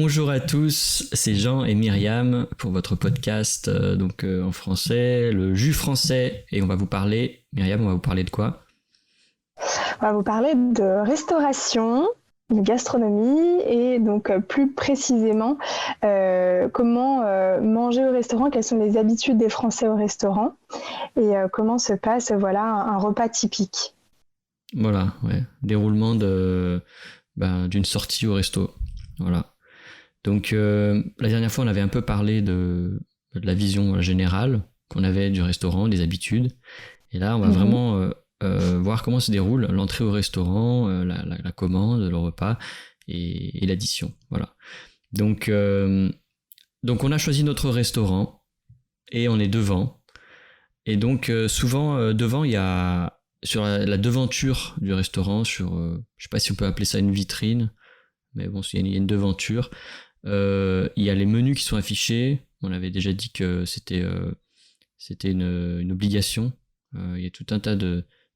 Bonjour à tous, c'est Jean et Myriam pour votre podcast en français, le jus français. Et on va vous parler, Myriam, on va vous parler de quoi? On va vous parler de restauration, de gastronomie et donc plus précisément comment manger au restaurant, quelles sont les habitudes des Français au restaurant et comment se passe un repas typique. Voilà, ouais, déroulement d'une sortie au resto. Voilà. Donc la dernière fois, on avait un peu parlé de la vision générale qu'on avait du restaurant, des habitudes. Et là, on va vraiment voir comment se déroule l'entrée au restaurant, la commande, le repas et l'addition. Voilà. Donc on a choisi notre restaurant et on est devant. Et donc souvent devant, il y a sur la devanture du restaurant, je sais pas si on peut appeler ça une vitrine, mais bon, il y a une devanture. Il y a les menus qui sont affichés. On avait déjà dit que c'était une obligation. Il y a tout un tas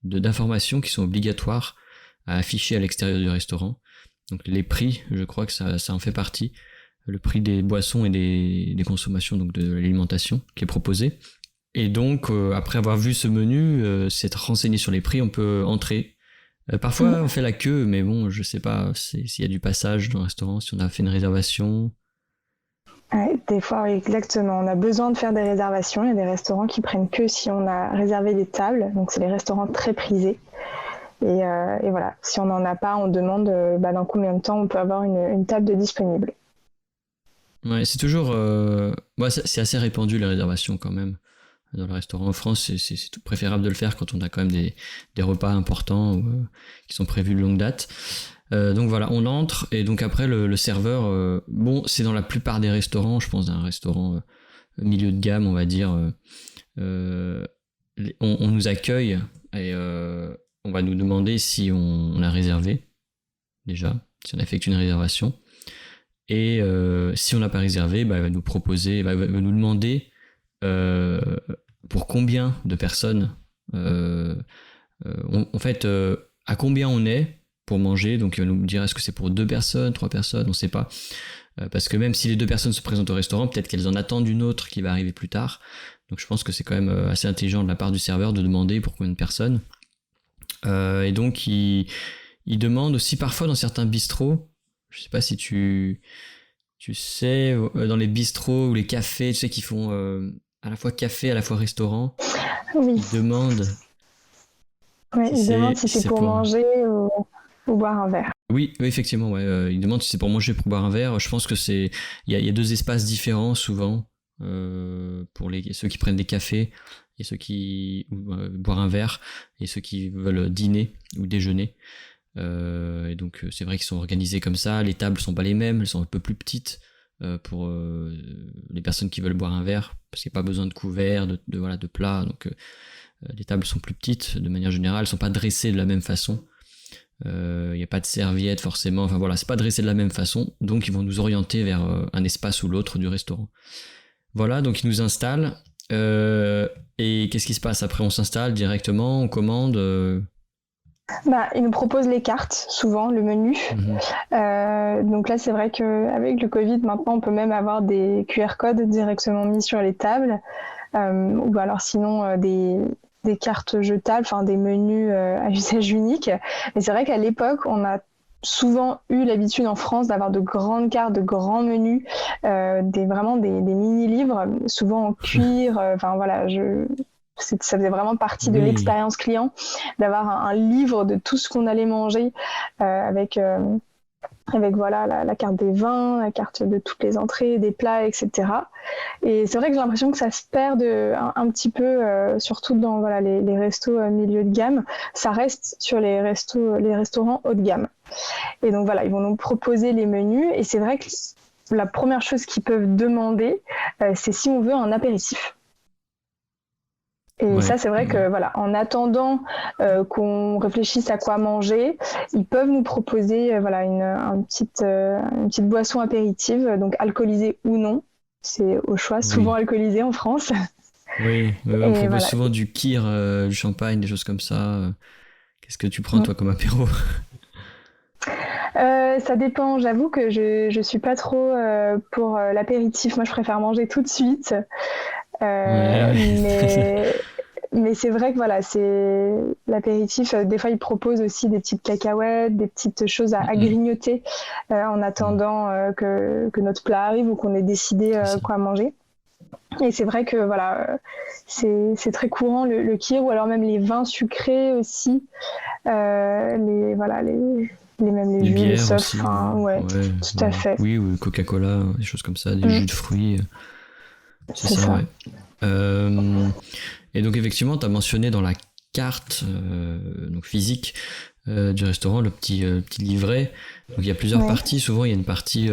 d'informations qui sont obligatoires à afficher à l'extérieur du restaurant. Donc les prix, je crois que ça en fait partie. Le prix des boissons et des consommations, donc de l'alimentation qui est proposée. Et donc, après avoir vu ce menu, s'être renseigné sur les prix, on peut entrer. Parfois, on fait la queue, mais bon, je sais pas s'il y a du passage dans le restaurant, si on a fait une réservation. Ouais, des fois, oui, exactement. On a besoin de faire des réservations. Il y a des restaurants qui prennent que si on a réservé des tables. Donc, c'est les restaurants très prisés. Et voilà, si on n'en a pas, on demande dans combien de temps on peut avoir une table de disponible. Ouais, c'est toujours... c'est assez répandu, les réservations, quand même. Dans le restaurant en France, c'est tout préférable de le faire quand on a quand même des repas importants qui sont prévus de longue date. Donc voilà, on entre et donc après le serveur, c'est dans la plupart des restaurants, je pense d'un restaurant milieu de gamme, on va dire, on nous accueille et on va nous demander si on a réservé déjà, si on a effectué une réservation. Et si on n'a pas réservé, il va nous proposer, il va nous demander pour combien de personnes à combien on est pour manger. Donc il va nous dire est-ce que c'est pour 2 personnes, 3 personnes, on ne sait pas, parce que même si les 2 personnes se présentent au restaurant, peut-être qu'elles en attendent une autre qui va arriver plus tard. Donc je pense que c'est quand même assez intelligent de la part du serveur de demander pour combien de personnes. Et donc il demande aussi parfois dans certains bistrots, je sais pas si tu sais, dans les bistrots ou les cafés, tu sais, qui font à la fois café, à la fois restaurant, Oui. ils demandent. Oui, ils demandent si c'est pour manger ou boire un verre. Oui, effectivement, ouais. Ils demandent si c'est pour manger ou pour boire un verre. Je pense que il y a 2 espaces différents souvent pour ceux qui prennent des cafés et ceux qui boire un verre et ceux qui veulent dîner ou déjeuner. Et donc c'est vrai qu'ils sont organisés comme ça. Les tables sont pas les mêmes, elles sont un peu plus petites pour les personnes qui veulent boire un verre, parce qu'il n'y a pas besoin de couverts, de plats. Donc les tables sont plus petites de manière générale, elles sont pas dressées de la même façon. Il n'y a pas de serviette forcément. Enfin voilà, c'est pas dressé de la même façon. Donc ils vont nous orienter vers un espace ou l'autre du restaurant. Voilà, donc ils nous installent. Et qu'est-ce qui se passe après? On s'installe directement, on commande. Ils nous proposent les cartes, souvent, le menu. Donc là, c'est vrai qu'avec le Covid, maintenant, on peut même avoir des QR codes directement mis sur les tables. Ou alors sinon, des cartes jetables, des menus à usage unique. Mais c'est vrai qu'à l'époque, on a souvent eu l'habitude en France d'avoir de grandes cartes, de grands menus, vraiment des mini-livres, souvent en cuir. Ça faisait vraiment partie de l'expérience client d'avoir un livre de tout ce qu'on allait manger avec la carte des vins, la carte de toutes les entrées, des plats, etc. Et c'est vrai que j'ai l'impression que ça se perd un petit peu, surtout dans les restos milieu de gamme. Ça reste sur les restaurants haut de gamme. Et donc ils vont nous proposer les menus. Et c'est vrai que la première chose qu'ils peuvent demander, c'est si on veut un apéritif. Et ça, c'est vrai que en attendant qu'on réfléchisse à quoi manger, ils peuvent nous proposer une petite boisson apéritive, donc alcoolisée ou non. C'est au choix, souvent alcoolisée en France. Oui, on propose souvent du kir, du champagne, des choses comme ça. Qu'est-ce que tu prends toi comme apéro? Ça dépend, j'avoue que je suis pas trop pour l'apéritif. Moi, je préfère manger tout de suite. Ouais, Mais c'est vrai que voilà, c'est l'apéritif. Des fois, ils proposent aussi des petites cacahuètes, des petites choses à ouais. grignoter en attendant que notre plat arrive ou qu'on ait décidé C'est ça. quoi manger. Et c'est vrai que voilà, c'est très courant le kir ou alors même les vins sucrés aussi, même les Les jus, les bières softs. aussi, Enfin, ouais, ouais, tout à fait. oui, ou Coca-Cola, des choses comme ça, des jus Mm, de fruits, c'est c'est ça, ça. ouais. Et donc effectivement, tu as mentionné dans la carte donc physique du restaurant le petit livret. Donc il y a plusieurs Ouais. parties. Souvent il y a une partie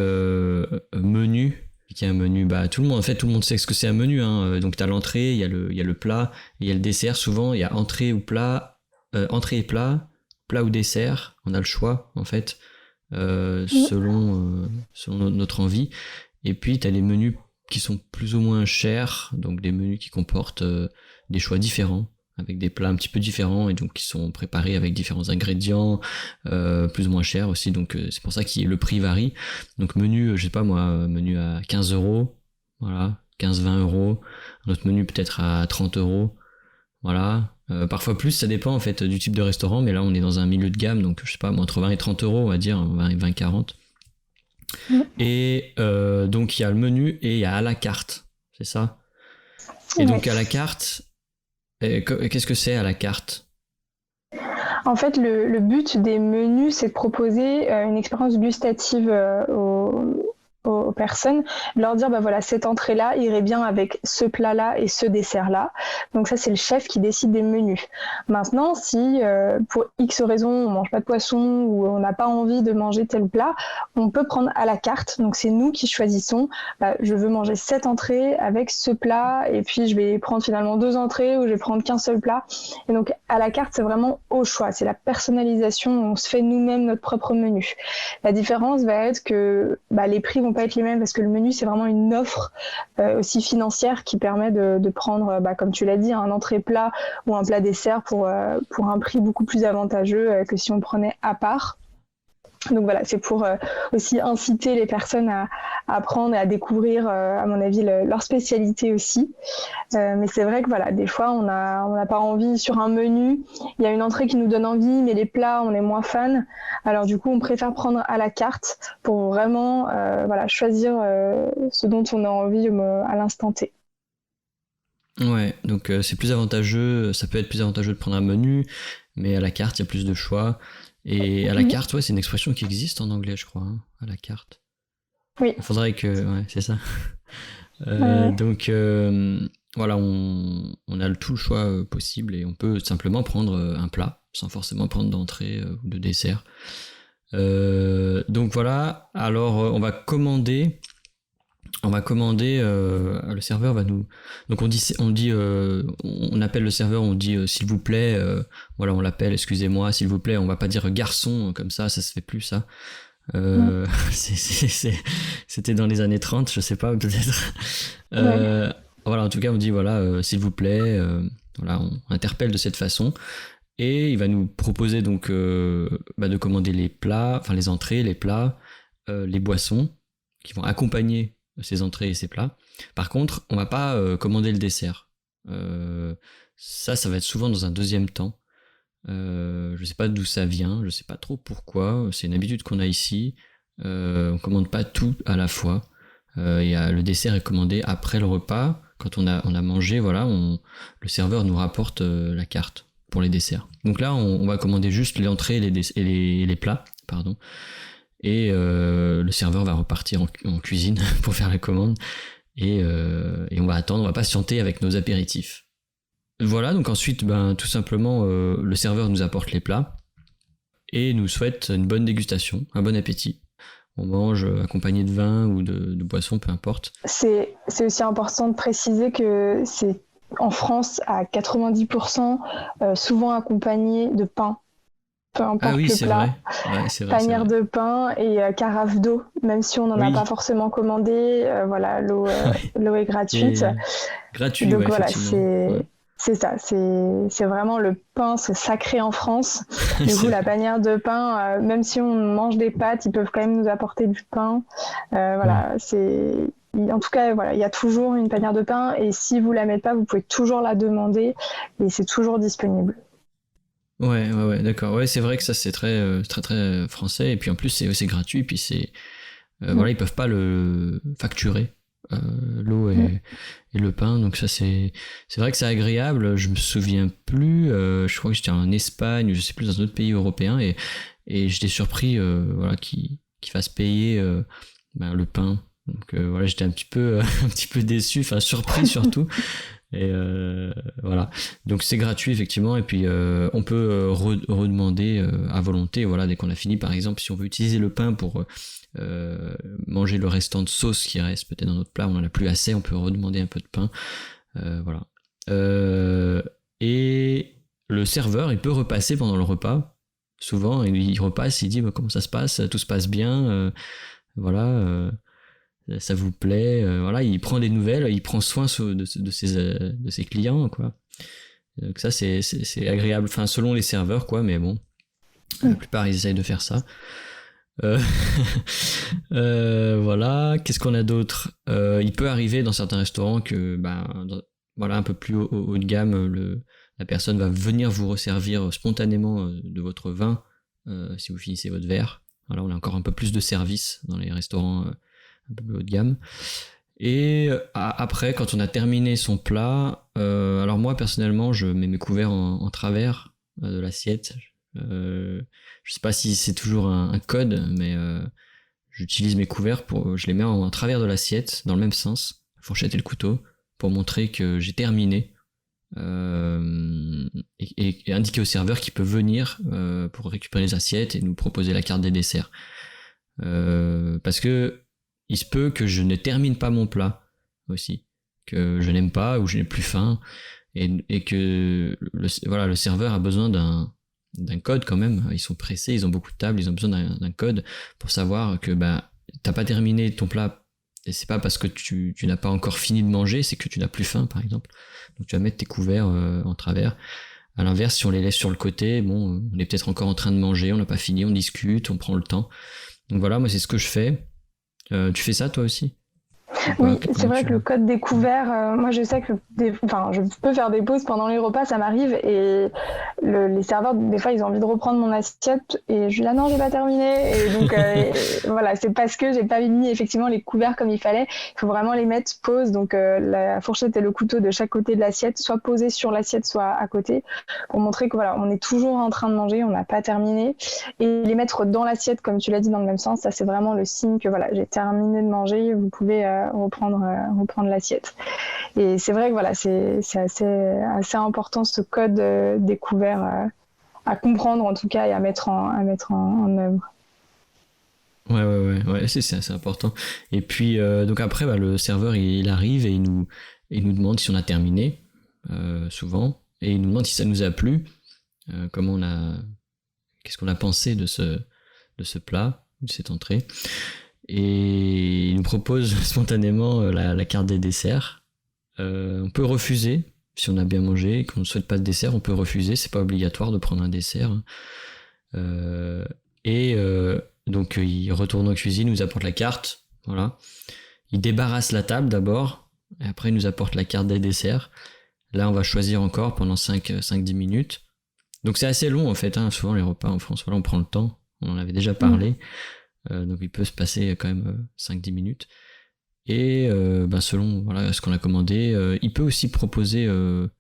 menu, qui est un menu. Bah tout le monde sait ce que c'est un menu. Hein. Donc tu as l'entrée, il y a le plat, et il y a le dessert. Souvent il y a entrée ou plat, entrée et plat ou dessert. On a le choix en fait Mm. selon notre envie. Et puis tu as les menus qui sont plus ou moins chers, donc des menus qui comportent des choix différents, avec des plats un petit peu différents, et donc qui sont préparés avec différents ingrédients, plus ou moins chers aussi, donc c'est pour ça que le prix varie. Donc menu, je sais pas moi, menu à 15 euros, voilà, 15-20 euros, un autre menu peut-être à 30 euros, voilà. Parfois plus, ça dépend en fait du type de restaurant, mais là on est dans un milieu de gamme, donc je sais pas, entre 20 et 30 euros, on va dire, 20-40. Mm. Et donc il y a le menu et il y a à la carte, c'est ça. Et Ouais. donc à la carte, qu'est-ce que c'est à la carte? En fait, le but des menus, c'est de proposer une expérience gustative aux personnes, de leur dire, bah voilà, cette entrée-là irait bien avec ce plat-là et ce dessert-là. Donc ça, c'est le chef qui décide des menus. Maintenant, si pour X raison, on mange pas de poisson ou on n'a pas envie de manger tel plat, on peut prendre à la carte. Donc c'est nous qui choisissons, bah, je veux manger cette entrée avec ce plat et puis je vais prendre finalement 2 entrées ou je vais prendre qu'un seul plat. Et donc à la carte, c'est vraiment au choix, c'est la personnalisation, on se fait nous-mêmes notre propre menu. La différence va être que bah, les prix vont pas être les mêmes parce que le menu, c'est vraiment une offre aussi financière qui permet de prendre, bah, comme tu l'as dit, un entrée plat ou un plat dessert pour un prix beaucoup plus avantageux que si on prenait à part. Donc voilà, c'est pour aussi inciter les personnes à apprendre et à découvrir, à mon avis, leur spécialité aussi. Mais c'est vrai que voilà, des fois, on n'a pas envie sur un menu. Il y a une entrée qui nous donne envie, mais les plats, on est moins fan. Alors du coup, on préfère prendre à la carte pour vraiment voilà, choisir ce dont on a envie à l'instant T. Ouais, donc c'est plus avantageux, ça peut être plus avantageux de prendre un menu, mais à la carte, il y a plus de choix. Et à la Mmh. carte, ouais, c'est une expression qui existe en anglais, je crois, hein, à la carte. Oui. Il faudrait que... Ouais, c'est ça. Ouais. Donc voilà, on a tout le choix possible et on peut simplement prendre un plat, sans forcément prendre d'entrée ou de dessert. Donc voilà, alors on va commander, le serveur va nous. Donc on appelle le serveur, on dit s'il vous plaît, voilà, on l'appelle, excusez-moi, s'il vous plaît, on va pas dire garçon comme ça se fait plus ça. Mmh. C'était dans les années 30, je sais pas, peut-être. Ouais. Euh, voilà, en tout cas, on dit voilà, s'il vous plaît, voilà, on interpelle de cette façon. Et il va nous proposer donc de commander les plats, enfin les entrées, les plats, les boissons qui vont accompagner ces entrées et ces plats. Par contre, on va pas commander le dessert. Ça va être souvent dans un deuxième temps. Je sais pas d'où ça vient, je sais pas trop pourquoi. C'est une habitude qu'on a ici. On commande pas tout à la fois. Le dessert est commandé après le repas. Quand on a mangé, voilà, le serveur nous rapporte la carte pour les desserts. Donc là, on va commander juste l'entrée et les plats, pardon. Et le serveur va repartir en cuisine pour faire la commande. Et on va attendre, on va patienter avec nos apéritifs. Voilà, donc ensuite, tout simplement, le serveur nous apporte les plats et nous souhaite une bonne dégustation, un bon appétit. On mange accompagné de vin ou de boisson, peu importe. C'est aussi important de préciser que c'est en France à 90% souvent accompagné de pain, peu Ah importe oui, le c'est plat, vrai. Ouais, c'est vrai, c'est panière vrai. de pain et carafe d'eau, même si on n'en a pas Oui, forcément commandé, voilà, l'eau ouais. l'eau est gratuite. Et gratuit, Donc ouais, voilà, effectivement. Ouais. C'est ça, c'est vraiment le pain, c'est sacré en France. Du coup, la panière de pain, même si on mange des pâtes, ils peuvent quand même nous apporter du pain. Voilà, en tout cas, voilà, il y a toujours une panière de pain et si vous la mettez pas, vous pouvez toujours la demander et c'est toujours disponible. Ouais, d'accord. Ouais, c'est vrai que ça c'est très français et puis en plus c'est gratuit puis voilà, ils peuvent pas le facturer. L'eau et le pain, donc ça c'est vrai que c'est agréable. Je me souviens plus, je crois que j'étais en Espagne ou je sais plus, dans un autre pays européen et j'étais surpris voilà qu'ils fassent payer le pain. Donc voilà, j'étais un petit peu un petit peu déçu, enfin surpris surtout. Et voilà, donc c'est gratuit effectivement et puis on peut redemander à volonté, voilà, dès qu'on a fini. Par exemple, si on veut utiliser le pain pour manger le restant de sauce qui reste peut-être dans notre plat, on en a plus assez, on peut redemander un peu de pain. Voilà. Et le serveur, il peut repasser pendant le repas. Souvent, il repasse, il dit comment ça se passe, tout se passe bien, voilà, ça vous plaît, voilà, il prend des nouvelles, il prend soin de ses clients, quoi. Donc ça, c'est agréable, enfin, selon les serveurs, quoi, mais bon, la plupart, ils essayent de faire ça. Voilà, qu'est-ce qu'on a d'autre? Il peut arriver dans certains restaurants que voilà, un peu plus haut de gamme, la personne va venir vous resservir spontanément de votre vin si vous finissez votre verre. Voilà, on a encore un peu plus de service dans les restaurants un peu plus haut de gamme. Et après, quand on a terminé son plat, alors moi personnellement, je mets mes couverts en travers de l'assiette. Je sais pas si c'est toujours un code, mais j'utilise mes couverts je les mets en travers de l'assiette, dans le même sens, la fourchette et le couteau, pour montrer que j'ai terminé, et indiquer au serveur qu'il peut venir pour récupérer les assiettes et nous proposer la carte des desserts. Parce que il se peut que je ne termine pas mon plat aussi, que je n'aime pas ou je n'ai plus faim, et que le serveur a besoin d'un code quand même. Ils sont pressés, ils ont beaucoup de tables, ils ont besoin d'un code pour savoir que t'as pas terminé ton plat, et c'est pas parce que tu n'as pas encore fini de manger, c'est que tu n'as plus faim, par exemple. Donc tu vas mettre tes couverts en travers. À l'inverse, si on les laisse sur le côté, bon, on est peut-être encore en train de manger, on n'a pas fini, on discute, on prend le temps. Donc voilà, moi c'est ce que je fais. Tu fais ça toi aussi? Oui, c'est vrai que le code des couverts, moi je sais que je peux faire des pauses pendant les repas, ça m'arrive, et les serveurs, des fois, ils ont envie de reprendre mon assiette, et je dis là non, j'ai pas terminé, et donc voilà, c'est parce que j'ai pas mis effectivement les couverts comme il fallait. Il faut vraiment les mettre pause, donc la fourchette et le couteau de chaque côté de l'assiette, soit posés sur l'assiette, soit à côté, pour montrer que voilà, on est toujours en train de manger, on n'a pas terminé, et les mettre dans l'assiette, comme tu l'as dit, dans le même sens, ça c'est vraiment le signe que voilà, j'ai terminé de manger, vous pouvez reprendre l'assiette. Et c'est vrai que voilà, c'est assez important, ce code des couverts à comprendre en tout cas, et à mettre en œuvre. Ouais, c'est important. Et puis donc après, le serveur il arrive et il nous demande si on a terminé, souvent, et il nous demande si ça nous a plu, qu'est-ce qu'on a pensé de ce plat, de cette entrée. Et il nous propose spontanément la carte des desserts. On peut refuser si on a bien mangé et qu'on ne souhaite pas de dessert, on peut refuser, c'est pas obligatoire de prendre un dessert. Donc il retourne en cuisine, nous apporte la carte, voilà. Il débarrasse la table d'abord, et après il nous apporte la carte des desserts. Là on va choisir encore pendant 5-10 minutes. Donc c'est assez long en fait, souvent les repas en France, voilà, on prend le temps, on en avait déjà parlé. Donc il peut se passer quand même 5-10 minutes. Et selon ce qu'on a commandé, il peut aussi proposer le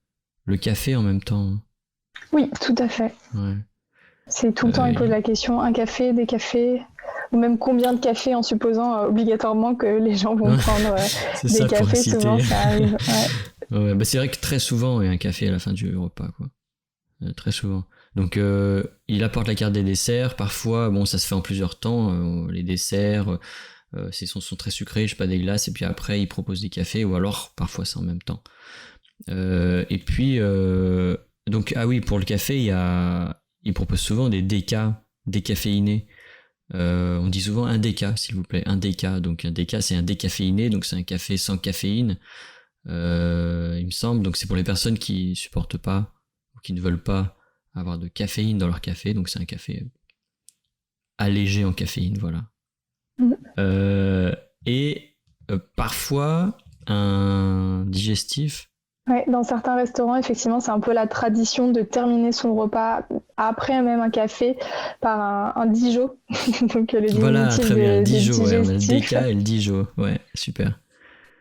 café en même temps. Oui, tout à fait. Ouais. C'est tout le temps, il pose la question, un café, des cafés, ou même combien de cafés, en supposant obligatoirement que les gens vont prendre des cafés, souvent ça arrive. Ouais. C'est vrai que très souvent il y a un café à la fin du repas, quoi. Très souvent. Donc il apporte la carte des desserts, parfois ça se fait en plusieurs temps, les desserts sont très sucrés, je sais pas, des glaces, et puis après il propose des cafés, ou alors parfois c'est en même temps. Et puis donc pour le café il propose souvent des déca décaféinés. On dit souvent un déca, s'il vous plaît, un déca. Donc un déca c'est un décaféiné, donc c'est un café sans caféine. il me semble. Donc c'est pour les personnes qui supportent pas ou qui ne veulent pas avoir de caféine dans leur café. Donc c'est un café allégé en caféine, voilà. Et parfois un digestif. Ouais, dans certains restaurants, effectivement, c'est un peu la tradition de terminer son repas après même un café par un Dijon. Donc le Voilà, très bien, Dijon, ouais, on a le digestif. DK et le Dijon, ouais, super.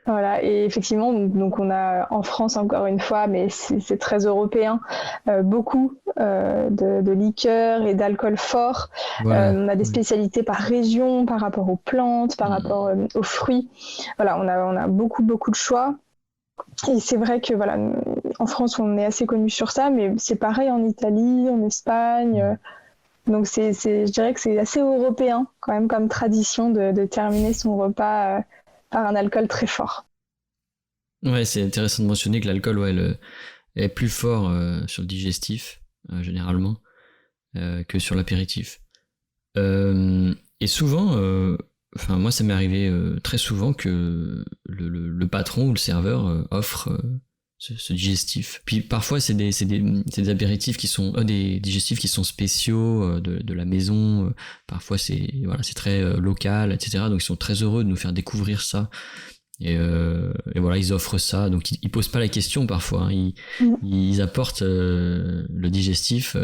Voilà, et effectivement, donc on a en France encore une fois, mais c'est très européen, beaucoup de liqueurs et d'alcool fort. Voilà. On a des spécialités par région, par rapport aux plantes, par rapport aux fruits. Voilà, on a beaucoup de choix. Et c'est vrai que voilà, en France, on est assez connu sur ça, mais c'est pareil en Italie, en Espagne. Donc je dirais que c'est assez européen quand même comme tradition de terminer son repas par un alcool très fort. Ouais, c'est intéressant de mentionner que l'alcool est plus fort sur le digestif, généralement, que sur l'apéritif. Et souvent, moi ça m'est arrivé très souvent que le patron ou le serveur offre ce digestif. Puis parfois c'est des apéritifs qui sont des digestifs qui sont spéciaux de la maison. Parfois c'est très local, etc. Donc ils sont très heureux de nous faire découvrir ça. Et voilà, ils offrent ça. Donc ils posent pas la question parfois. Hein. Ils apportent le digestif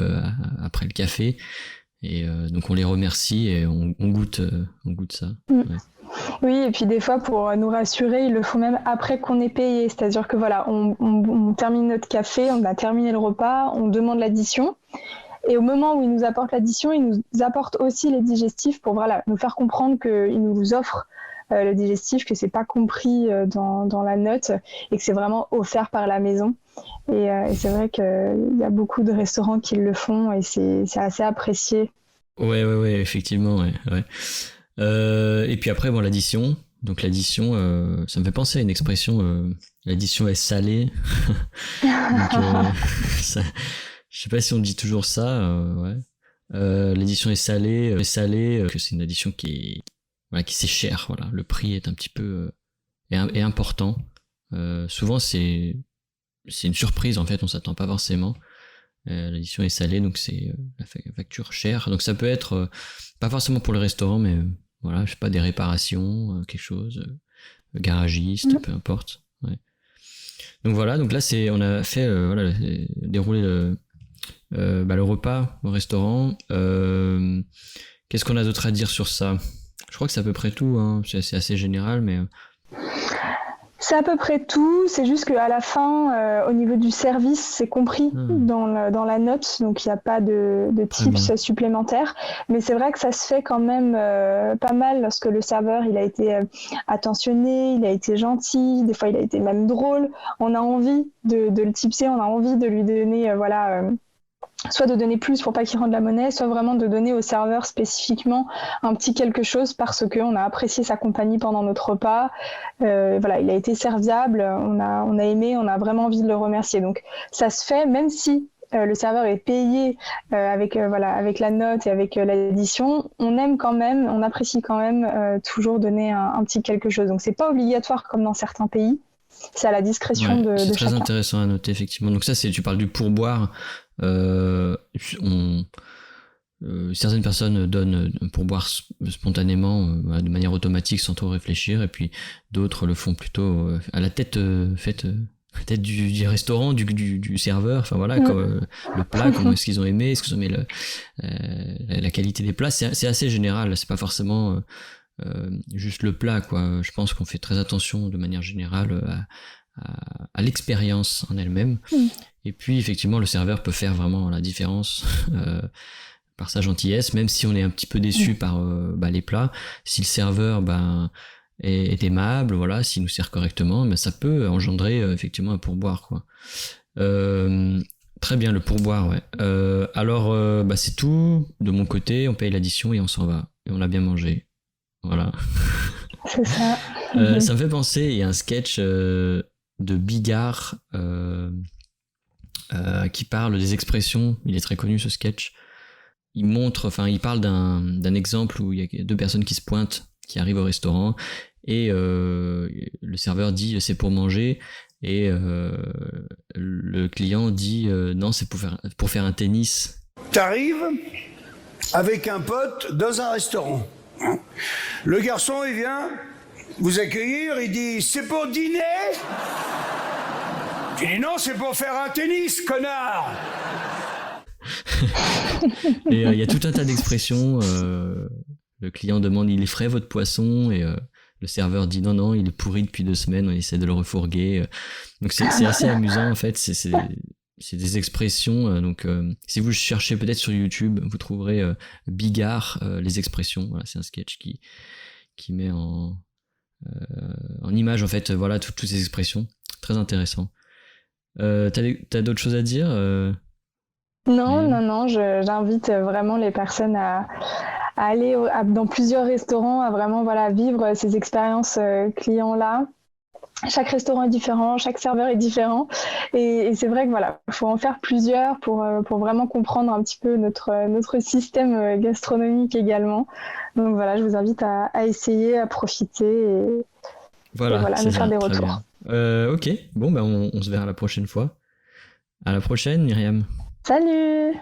après le café. Et donc on les remercie et on goûte ça. Ouais. Oui, et puis des fois pour nous rassurer, ils le font même après qu'on ait payé. C'est-à-dire que voilà, on termine notre café, on a terminé le repas, on demande l'addition. Et au moment où ils nous apportent l'addition, ils nous apportent aussi les digestifs pour voilà, nous faire comprendre qu'ils nous offrent le digestif, que c'est pas compris dans la note et que c'est vraiment offert par la maison. Et c'est vrai qu'il y a beaucoup de restaurants qui le font et c'est assez apprécié. Ouais, effectivement, ouais. Et puis après, bon, l'addition. Donc l'addition, ça me fait penser à une expression, l'addition est salée. Donc, je sais pas si on dit toujours ça, ouais. L'addition est salée, que c'est une addition qui c'est cher, voilà. Le prix est un petit peu est important. Souvent c'est une surprise en fait, on s'attend pas forcément. L'addition est salée, donc c'est la facture chère. Donc ça peut être pas forcément pour le restaurant, mais voilà, je sais pas, des réparations, quelque chose, garagiste, peu importe. Ouais. Donc voilà, donc là on a fait dérouler le repas au restaurant. Qu'est-ce qu'on a d'autre à dire sur ça? Je crois que c'est à peu près tout, hein. C'est assez général, mais c'est à peu près tout, c'est juste qu'à la fin, au niveau du service, c'est compris dans la note, donc il n'y a pas de tips supplémentaires. Mais c'est vrai que ça se fait quand même pas mal lorsque le serveur il a été attentionné, il a été gentil, des fois il a été même drôle. On a envie de le tipser, on a envie de lui donner soit de donner plus pour pas qu'il rende la monnaie, soit vraiment de donner au serveur spécifiquement un petit quelque chose parce qu'on a apprécié sa compagnie pendant notre repas. Voilà, il a été serviable, on a aimé, on a vraiment envie de le remercier. Donc ça se fait, même si le serveur est payé avec la note et avec l'addition, on aime quand même, on apprécie quand même toujours donner un petit quelque chose. Donc c'est pas obligatoire comme dans certains pays. C'est à la discrétion de chacun. C'est très intéressant à noter, effectivement. Donc ça, tu parles du pourboire. Certaines personnes donnent un pourboire spontanément, de manière automatique, sans trop réfléchir, et puis d'autres le font plutôt à la tête tête du restaurant, du serveur, enfin voilà, comme, le plat, comment est-ce qu'ils ont aimé, est-ce qu'ils ont aimé la qualité des plats. C'est assez général, c'est pas forcément juste le plat, quoi. Je pense qu'on fait très attention de manière générale à l'expérience en elle-même. Et puis effectivement, le serveur peut faire vraiment la différence par sa gentillesse, même si on est un petit peu déçu par les plats. Si le serveur est aimable, voilà, s'il nous sert correctement, ça peut engendrer effectivement un pourboire, quoi. Très bien, le pourboire, ouais. Alors, c'est tout de mon côté. On paye l'addition et on s'en va. Et on a bien mangé. Voilà. C'est ça. Ça me fait penser, il y a un sketch de Bigard qui parle des expressions. Il est très connu, ce sketch. Il parle d'un exemple où il y a deux personnes qui se pointent, qui arrivent au restaurant, et le serveur dit c'est pour manger, Et le client dit non, c'est pour faire un tennis. T'arrives avec un pote dans un restaurant. Le garçon, il vient vous accueillir, il dit « C'est pour dîner ?» Tu dis « Non, c'est pour faire un tennis, connard !» Et il y a tout un tas d'expressions. Le client demande « Il est frais votre poisson ?» et le serveur dit « Non, il est pourri depuis 2 semaines, on essaie de le refourguer. » Donc c'est assez amusant en fait, c'est des expressions. Donc si vous cherchez peut-être sur YouTube, vous trouverez Bigard, les expressions. Voilà, c'est un sketch qui met en image en fait voilà toutes ces expressions. Très intéressant. T'as d'autres choses à dire Non, j'invite vraiment les personnes à aller dans plusieurs restaurants, à vraiment vivre ces expériences clients-là. Chaque restaurant est différent, chaque serveur est différent. Et c'est vrai que il faut en faire plusieurs pour vraiment comprendre un petit peu notre système gastronomique également. Donc je vous invite à essayer, à profiter et à nous faire des retours. Ok, bon, on se verra la prochaine fois. À la prochaine, Myriam. Salut!